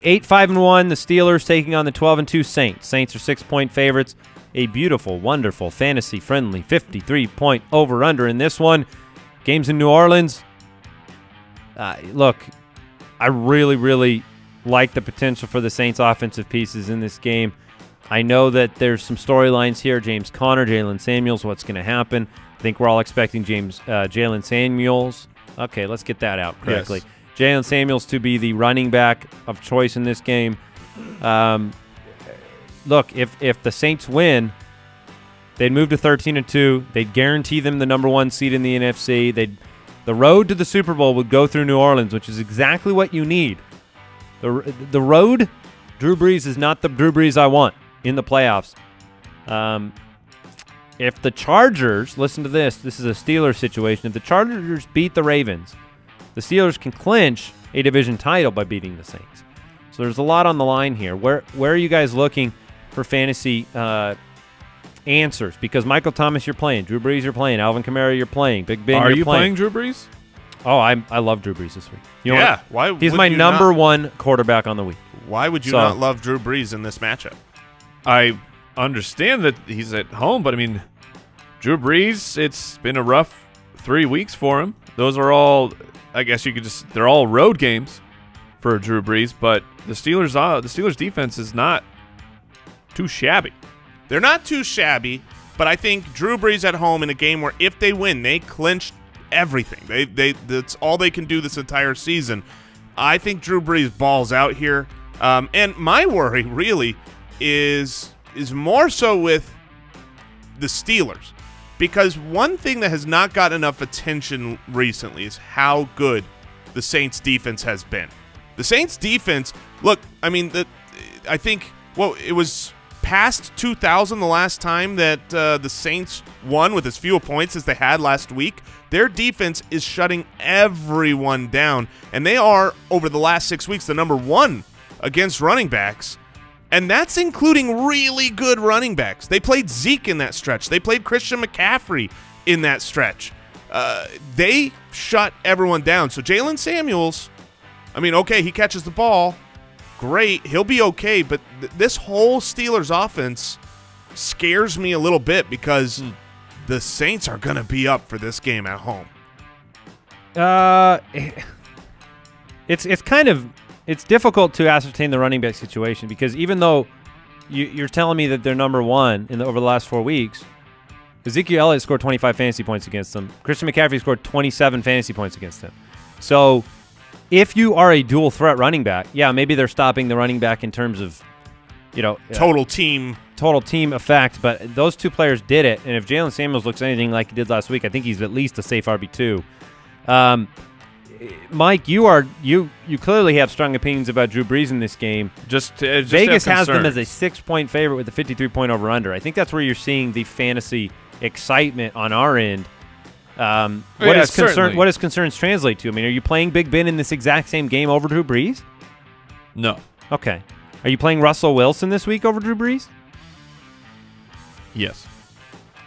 8-5-1, the Steelers taking on the 12-2 Saints. Saints are 6-point favorites. A beautiful, wonderful, fantasy-friendly 53-point over-under in this one. Games in New Orleans. Look, I really, really like the potential for the Saints' offensive pieces in this game. I know that there's some storylines here. James Conner, Jalen Samuels, what's going to happen? I think we're all expecting Jalen Samuels. Okay, let's get that out correctly. Yes. Jalen Samuels to be the running back of choice in this game. Look, if the Saints win, they'd move to 13-2. They'd guarantee them the #1 seed in the NFC. The road to the Super Bowl would go through New Orleans, which is exactly what you need. The road, Drew Brees is not the Drew Brees I want in the playoffs. If the Chargers, listen to this, this is a Steelers situation. If the Chargers beat the Ravens, the Steelers can clinch a division title by beating the Saints. So there's a lot on the line here. Where are you guys looking for fantasy answers? Because Michael Thomas, you're playing. Drew Brees, you're playing. Alvin Kamara, you're playing. Big Ben, you're playing. Are you playing Drew Brees? Oh, I love Drew Brees this week. You know yeah. Why? He's my #1 quarterback on the week. Why would you not love Drew Brees in this matchup? I understand that he's at home, but I mean, Drew Brees, it's been a rough 3 weeks for him. Those are all, I guess you could just, they're all road games for Drew Brees, but the Steelers defense is not too shabby. They're not too shabby, but I think Drew Brees at home in a game where if they win, they clinch everything. That's all they can do this entire season. I think Drew Brees balls out here. And my worry really is more so with the Steelers, because one thing that has not gotten enough attention recently is how good the Saints defense has been. The Saints defense, look, I mean, I think, well, it was past 2,000 the last time that the Saints won with as few points as they had last week. Their defense is shutting everyone down, and they are, over the last 6 weeks, the #1 against running backs, and that's including really good running backs. They played Zeke in that stretch. They played Christian McCaffrey in that stretch. They shut everyone down. So Jalen Samuels, I mean, okay, he catches the ball. Great. He'll be okay, but this whole Steelers offense scares me a little bit because the Saints are going to be up for this game at home. It's difficult to ascertain the running back situation because even though you're telling me that they're #1 over the last 4 weeks, Ezekiel Elliott scored 25 fantasy points against them. Christian McCaffrey scored 27 fantasy points against them. So if you are a dual threat running back, yeah, maybe they're stopping the running back in terms of, total team effect, but those two players did it. And if Jalen Samuels looks anything like he did last week, I think he's at least a safe RB2. Mike, you clearly have strong opinions about Drew Brees in this game. Just Vegas has them as a 6-point favorite with a 53-point over/under. I think that's where you're seeing the fantasy excitement on our end. What does concerns translate to? I mean, are you playing Big Ben in this exact same game over Drew Brees? No. Okay. Are you playing Russell Wilson this week over Drew Brees? Yes.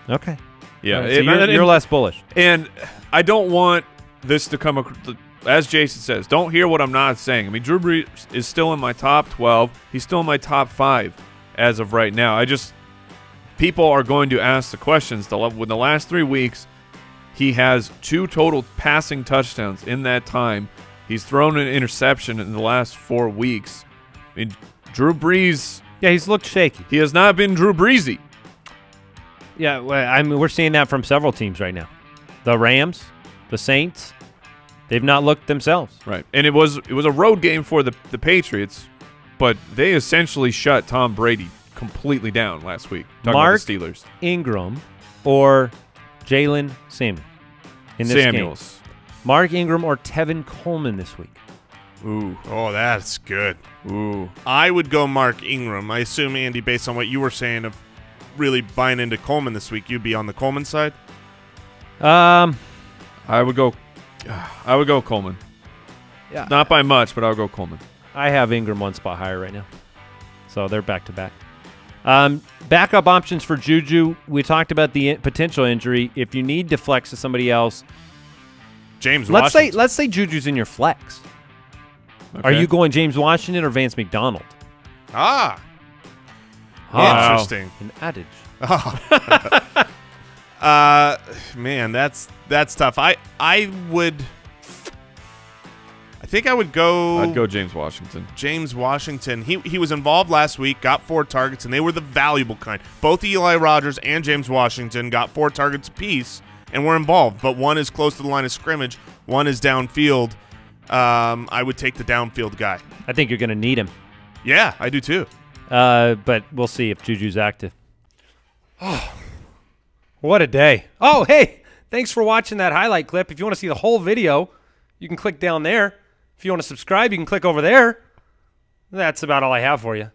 Okay. Yeah. Right, so you're less bullish. And I don't want this to come, as Jason says, don't hear what I'm not saying. I mean, Drew Brees is still in my top 12. He's still in my top 5 as of right now. People are going to ask the questions. With the last 3 weeks, he has 2 total passing touchdowns in that time. He's thrown an interception in the last 4 weeks. I mean, Drew Brees. Yeah, he's looked shaky. He has not been Drew Breesy. Yeah, I mean, we're seeing that from several teams right now. The Rams, the Saints, they've not looked themselves. Right, and it was a road game for the Patriots, but they essentially shut Tom Brady completely down last week. Mark about the Steelers. Ingram or Jalen Samuels in this game. Mark Ingram or Tevin Coleman this week. Ooh. Oh, that's good. Ooh. I would go Mark Ingram. I assume, Andy, based on what you were saying of really buying into Coleman this week, you'd be on the Coleman side? I would go Coleman. Yeah. Not by much, but I'll go Coleman. I have Ingram 1 spot higher right now. So they're back-to-back. Backup options for JuJu. We talked about the potential injury. If you need to flex to somebody else, James let's Washington. say JuJu's in your flex. Are you going James Washington or Vance McDonald? Ah. Ah. Interesting. An adage. Man, that's tough. I think I would go. I'd go James Washington. James Washington. He was involved last week, got 4 targets, and they were the valuable kind. Both Eli Rogers and James Washington got 4 targets apiece and were involved, but one is close to the line of scrimmage, one is downfield. I would take the downfield guy. I think you're going to need him. Yeah, I do too. But we'll see if Juju's active. Oh, what a day. Oh, hey, thanks for watching that highlight clip. If you want to see the whole video, you can click down there. If you want to subscribe, you can click over there. That's about all I have for you.